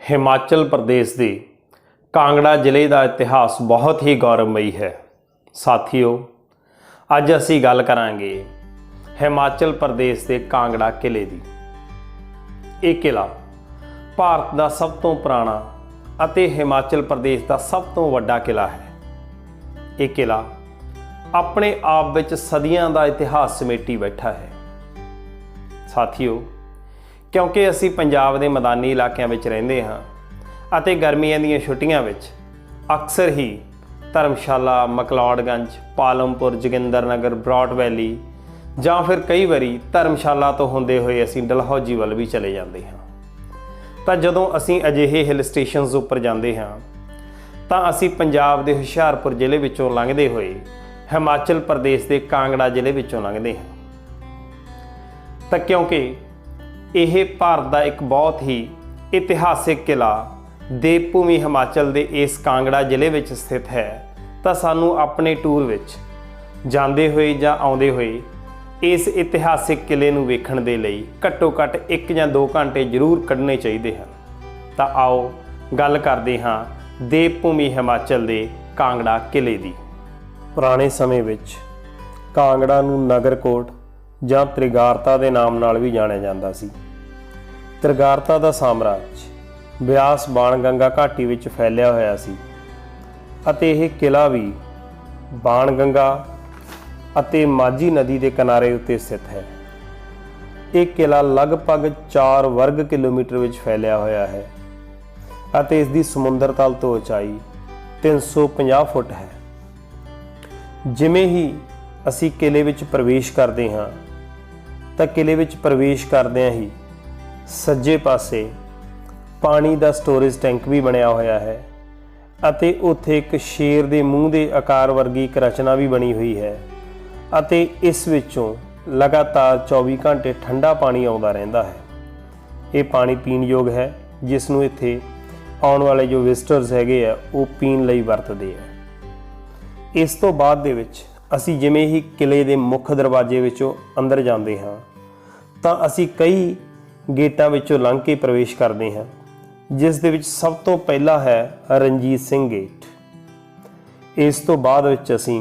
हिमाचल प्रदेश के कांगड़ा जिले का इतिहास बहुत ही गौरवमयी है। साथियों, अज असी गल करांगे हिमाचल प्रदेश के कांगड़ा किले की। यह किला भारत का सब तो पुराना अते हिमाचल प्रदेश का सब तो वड्डा किला है। यह किला अपने आप विच सदियां का इतिहास समेटी बैठा है। साथियों, क्योंकि असी पंजाब के मैदानी इलाकों में रहिंदे हां अते गर्मियां दीयां छुट्टियां विच अक्सर ही धर्मशाला, मकलौड़गंज, पालमपुर, जोगिंद्रनगर, ब्रॉड वैली जां फिर कई बारी धर्मशाला तो होंदे होए असी डलहौजी वल भी चले जाते हैं। तो जदों असी अजिहे हिल स्टेशनस उपर जाते हैं तो असी पंजाब के हुशियारपुर जिले विचों लंघदे होए हिमाचल प्रदेश के कांगड़ा जिले विचों लंघदे हैं। तो क्योंकि यह भारत का एक बहुत ही इतिहासिक किला देवभूमि हिमाचल के इस कांगड़ा जिले में स्थित है, तो सानू अपने टूर विच जांदे होए जां आउंदे होए इस इतिहासिक किले नूं वेखण दे लई घट्टो घट्ट 1 या 2 घंटे जरूर कढ़ने चाहिए हैं। तो आओ गल करते हाँ देवभूमि हिमाचल के कांगड़ा किले की। पुराने समय विच कांगड़ा नूं नगरकोट जां त्रिगारता के नाम नाल भी जाणिया जांदा सी। त्रिगारता का साम्राज ब्यास बाणगंगा घाटी विच फैलिया होया सी अते यह किला भी बाणगंगा अते माझी नदी के किनारे उत्ते स्थित है। यह किला लगभग 4 वर्ग किलोमीटर विच फैलिया होया है अते इसकी समुंदर तल तो उचाई 350 फुट है। जिमें ही असी किले विच प्रवेश करते हाँ तो किले विच प्रवेश करदिआं ही सज्जे पासे पानी का स्टोरेज टैंक भी बनया होया है अते उत्थे एक शेर के मूँह के आकार वर्गी एक रचना भी बनी हुई है अते इस विचों लगातार 24 घंटे ठंडा पानी आउंदा रहिंदा है। ये पानी पीण योग है, जिसनूं इत्थे आउण वाले जो विजिटर्स हैगे आ वो पीण लई वरतदे आ। इस तो बाद दे विच असी जिमें ही किले के मुख दरवाजे विचों अंदर जाते हाँ तो असी कई गेटां विचों लंघ के प्रवेश करते हैं, जिस दे विच सब तो पहला है रणजीत सिंह गेट। इस तो बाद विच असी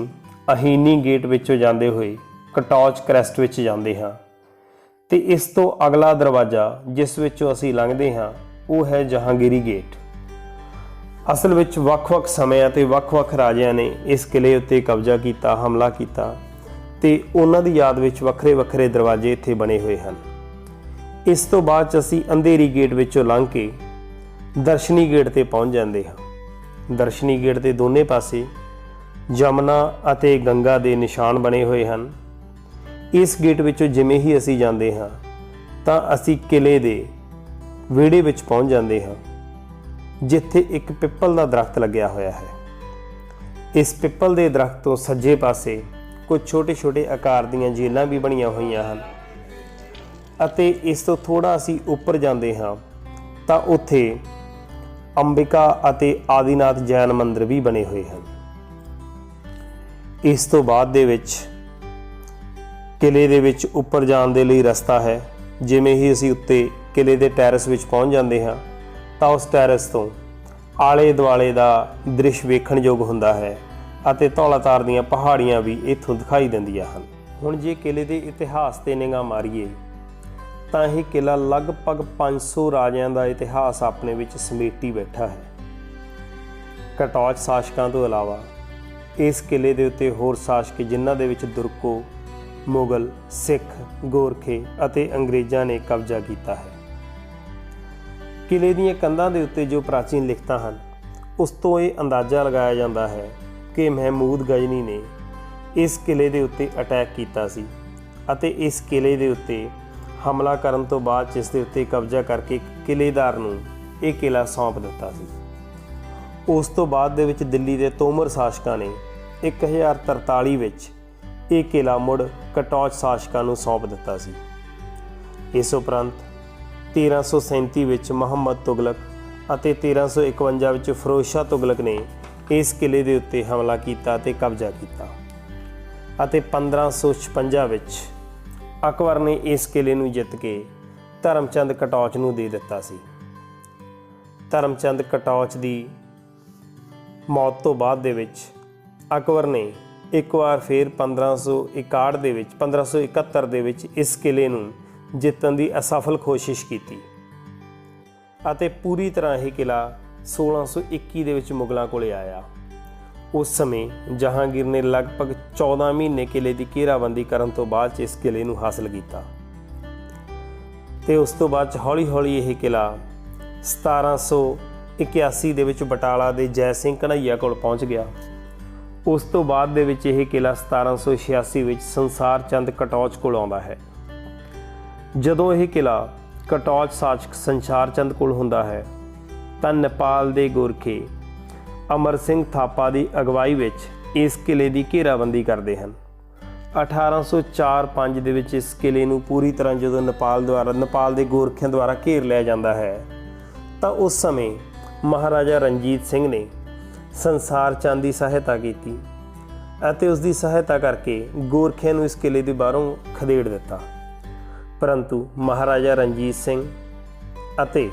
अहीनी गेट विचों जाते हुए कटौच क्रैस्ट विच जाते हाँ तो इस तो अगला दरवाजा जिस विचों असी लंघते हाँ वो है जहांगीरी गेट। असल विच वख-वख समयां ते वख-वख राजियां ने इस किले उत्ते कब्जा किया, हमला किया ते उन्हां दी याद विच वखरे वखरे दरवाजे इत्थे बने हुए हैं। इस तो बाद असी अंधेरी गेट विचों लंघ के दर्शनी गेट ते पहुँच जाते हैं। दर्शनी गेट के दोनों पासे जमुना अते गंगा के निशान बने हुए हैं। इस गेट विचों जिमें ही असी जाते हाँ तो असी किले के विहड़े विच पहुँच जाते हैं, जिथे एक पिपल का दरख्त लग्या होया है। इस पिपल के दरख्त तो सज्जे पासे कुछ छोटे छोटे आकार दीयां जेलां भी बनिया हुई हैं अते इस तो थोड़ा असी उपर जाते हाँ तो उत्थे अंबिका अते आदिनाथ जैन मंदिर भी बने हुए हैं। इस तो बाद दे विच किले दे विच उपर जाण दे लई रस्ता है। जिमें ही असी उत्ते किले के टैरस विच पहुँच जाते हाँ तो उस टैरस तो आले दुआले का दृश वेखण योग हुंदा है अते धौलाधार दीयां पहाड़ियां भी इत्थों दिखाई दिंदियां हन। हुण जे किले के इतिहास ते निगाह मारीए तो यह किला लगभग 500 राजियां का इतिहास अपने विच समेटी बैठा है। कटौच शासकों तो इलावा इस किले के उत्ते होर शासक जिन्हां दे विच दुरको, मुगल, सिख, गोरखे अते अंग्रेज़ां ने कब्जा किया है। किले दीयां कंधां दे उत्ते जो प्राचीन लिखतां हन उस तो ये अंदाज़ा लगाया जाता है कि महमूद गजनी ने इस किले के उत्ते अटैक किया सी अते इस किले के उत्ते हमला करन तो बाद इस दे उत्ते कब्जा करके किलेदार नूं ये किला सौंप दिता सी। उस तो बाद दे विच दिल्ली के तोमर शासकों ने 1043 विच ये किला मुड़ कटौच शासकों नूं सौंप दिता सी। इस उपरंत 1337 विच मुहम्मद तुगलक अते 1351 विच फिरोज शाह तुगलक ने इस किले के उत्ते हमला किया ते कब्जा किया अते 1556 विच अकबर ने इस किले नूं जित के धर्मचंद कटौच नूं दे दिता सी। ਧਰਮਚੰਦ ਕਟੌਚ ਦੀ ਮੌਤ ਤੋਂ ਬਾਅਦ ਦੇ ਵਿੱਚ ਅਕਬਰ ਨੇ ਇੱਕ ਵਾਰ ਫਿਰ 1571 ਦੇ ਵਿੱਚ ਇਸ ਕਿਲੇ ਨੂੰ ਜਿੱਤਣ ਦੀ ਅਸਫਲ ਕੋਸ਼ਿਸ਼ ਕੀਤੀ ਅਤੇ ਪੂਰੀ ਤਰ੍ਹਾਂ ਇਹ ਕਿਲਾ 1621 ਦੇ ਵਿੱਚ ਮੁਗਲਾਂ ਕੋਲੇ ਆਇਆ। ਉਸ ਸਮੇਂ ਜਹਾਂਗੀਰ ਨੇ ਲਗਭਗ 14 ਮਹੀਨੇ ਕਿਲੇ ਦੀ ਘੇਰਾਬੰਦੀ ਕਰਨ ਤੋਂ ਬਾਅਦ 'ਚ ਇਸ ਕਿਲੇ ਨੂੰ ਹਾਸਲ ਕੀਤਾ ਤੇ ਉਸ ਤੋਂ ਬਾਅਦ 'ਚ ਹੌਲੀ ਹੌਲੀ ਇਹ ਕਿਲਾ 1781 ਦੇ ਵਿੱਚ ਬਟਾਲਾ ਦੇ ਜੈ ਸਿੰਘ ਘਨਈਆ ਕੋਲ ਪਹੁੰਚ ਗਿਆ। ਉਸ ਤੋਂ ਬਾਅਦ ਦੇ ਵਿੱਚ ਇਹ ਕਿਲਾ 1786 ਵਿੱਚ ਸੰਸਾਰ ਚੰਦ ਕਟੌਚ ਕੋਲ ਆਉਂਦਾ ਹੈ। ਜਦੋਂ ਇਹ ਕਿਲਾ ਕਟੌਚ ਸ਼ਾਸਕ ਸੰਸਾਰ ਚੰਦ ਕੋਲ ਹੁੰਦਾ ਹੈ ਤਾਂ ਨੇਪਾਲ ਦੇ ਗੋਰਖੇ ਅਮਰ ਸਿੰਘ ਥਾਪਾ ਦੀ ਅਗਵਾਈ ਵਿੱਚ ਇਸ ਕਿਲੇ ਦੀ ਘੇਰਾਬੰਦੀ ਕਰਦੇ ਹਨ। 1804-05 ਦੇ ਵਿੱਚ ਇਸ ਕਿਲੇ ਨੂੰ ਪੂਰੀ ਤਰ੍ਹਾਂ ਜਦੋਂ ਨੇਪਾਲ ਦੇ ਗੋਰਖਿਆਂ ਦੁਆਰਾ ਘੇਰ ਲਿਆ ਜਾਂਦਾ ਹੈ ਤਾਂ ਉਸ ਸਮੇਂ ਮਹਾਰਾਜਾ ਰਣਜੀਤ ਸਿੰਘ ਨੇ ਸੰਸਾਰ ਚੰਦ ਦੀ ਸਹਾਇਤਾ ਕੀਤੀ ਅਤੇ ਉਸ ਦੀ ਸਹਾਇਤਾ ਕਰਕੇ ਗੋਰਖਿਆਂ ਨੂੰ ਇਸ ਕਿਲੇ ਦੇ ਬਾਹਰੋਂ ਖਦੇੜ ਦਿੱਤਾ। ਪਰੰਤੂ ਮਹਾਰਾਜਾ ਰਣਜੀਤ ਸਿੰਘ ਅਤੇ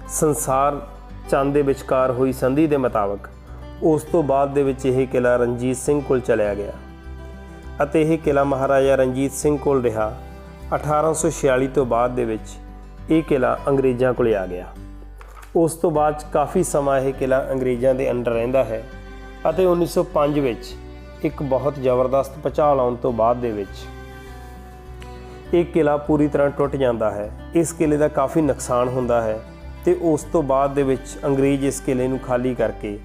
ਸੰਸਾਰ ਚੰਦ ਦੇ ਵਿਚਕਾਰ ਹੋਈ ਸੰਧੀ ਦੇ ਮੁਤਾਬਕ ਉਸ ਤੋਂ ਬਾਅਦ ਦੇ ਵਿੱਚ ਇਹ ਕਿਲਾ ਰਣਜੀਤ ਸਿੰਘ ਕੋਲ ਚਲਿਆ ਗਿਆ ਅਤੇ ਇਹ ਕਿਲਾ ਮਹਾਰਾਜਾ ਰਣਜੀਤ ਸਿੰਘ ਕੋਲ ਰਿਹਾ। 1846 ਤੋਂ ਬਾਅਦ ਦੇ ਵਿੱਚ ਇਹ ਕਿਲਾ ਅੰਗਰੇਜ਼ਾਂ ਕੋਲ ਆ ਗਿਆ। ਉਸ ਤੋਂ ਬਾਅਦ ਕਾਫੀ ਸਮਾਂ ਇਹ ਕਿਲਾ ਅੰਗਰੇਜ਼ਾਂ ਦੇ ਅੰਡਰ ਰਹਿੰਦਾ ਹੈ ਅਤੇ 1905 ਵਿੱਚ ਇੱਕ ਬਹੁਤ ਜ਼ਬਰਦਸਤ ਭੂਚਾਲ ਆਉਣ ਤੋਂ ਬਾਅਦ ਦੇ ਵਿੱਚ ਇਹ ਕਿਲਾ ਪੂਰੀ ਤਰ੍ਹਾਂ ਟੁੱਟ ਜਾਂਦਾ ਹੈ। ਇਸ ਕਿਲੇ ਦਾ ਕਾਫੀ ਨੁਕਸਾਨ ਹੁੰਦਾ ਹੈ ਤੇ ਉਸ ਤੋਂ ਬਾਅਦ ਦੇ ਵਿੱਚ ਅੰਗਰੇਜ਼ ਇਸ ਕਿਲੇ ਨੂੰ ਖਾਲੀ ਕਰਕੇ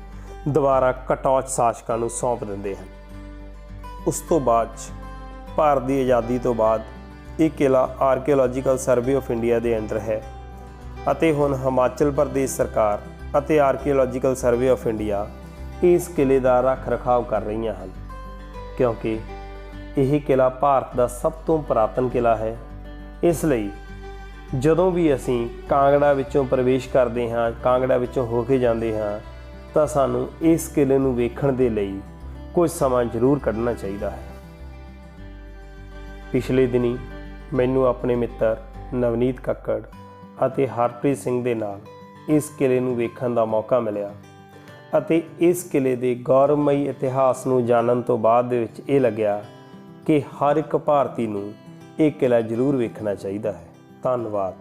ਦੁਬਾਰਾ ਕਟੌਚ ਸ਼ਾਸਕਾਂ ਨੂੰ ਸੌਂਪ ਦਿੰਦੇ ਹਨ। ਉਸ ਤੋਂ ਬਾਅਦ ਭਾਰਤ ਦੀ ਆਜ਼ਾਦੀ ਤੋਂ ਬਾਅਦ ਇਹ ਕਿਲਾ ਆਰਕੀਓਲੋਜੀਕਲ ਸਰਵੇ ਆਫ ਇੰਡੀਆ ਦੇ ਅੰਡਰ ਹੈ ਅਤੇ ਹੁਣ ਹਿਮਾਚਲ ਪ੍ਰਦੇਸ਼ ਸਰਕਾਰ ਅਤੇ ਆਰਕੀਓਲੋਜੀਕਲ ਸਰਵੇ ਆਫ ਇੰਡੀਆ ਇਸ ਕਿਲੇ ਦਾ ਰੱਖ ਰਖਾਵ ਕਰ ਰਹੀਆਂ ਹਨ ਕਿਉਂਕਿ ਇਹ ਕਿਲਾ ਭਾਰਤ ਦਾ ਸਭ ਤੋਂ ਪੁਰਾਤਨ ਕਿਲਾ ਹੈ। ਇਸ ਲਈ ਜਦੋਂ ਵੀ ਅਸੀਂ ਕਾਂਗੜਾ ਵਿੱਚੋਂ ਪ੍ਰਵੇਸ਼ ਕਰਦੇ ਹਾਂ, ਕਾਂਗੜਾ ਵਿੱਚੋਂ ਹੋ ਕੇ ਜਾਂਦੇ ਹਾਂ ਤਾਂ ਸਾਨੂੰ ਇਸ ਕਿਲੇ ਨੂੰ ਵੇਖਣ ਦੇ ਲਈ ਕੁਝ ਸਮਾਂ ਜ਼ਰੂਰ ਕੱਢਣਾ ਚਾਹੀਦਾ ਹੈ। ਪਿਛਲੇ ਦਿਨੀ ਮੈਨੂੰ ਆਪਣੇ ਮਿੱਤਰ ਨਵਨੀਤ ਕੱਕੜ ਅਤੇ ਹਰਪ੍ਰੀਤ ਸਿੰਘ ਦੇ ਨਾਲ ਇਸ ਕਿਲੇ ਨੂੰ ਵੇਖਣ ਦਾ ਮੌਕਾ ਮਿਲਿਆ ਅਤੇ ਇਸ ਕਿਲੇ ਦੇ ਗੌਰਵਮਈ ਇਤਿਹਾਸ ਨੂੰ ਜਾਣਨ ਤੋਂ ਬਾਅਦ ਦੇ ਵਿੱਚ ਇਹ ਲੱਗਿਆ ਕਿ ਹਰ ਇੱਕ ਭਾਰਤੀ ਨੂੰ ਇਹ ਕਿਲਾ ਜ਼ਰੂਰ ਵੇਖਣਾ ਚਾਹੀਦਾ ਹੈ। ਧੰਨਵਾਦ।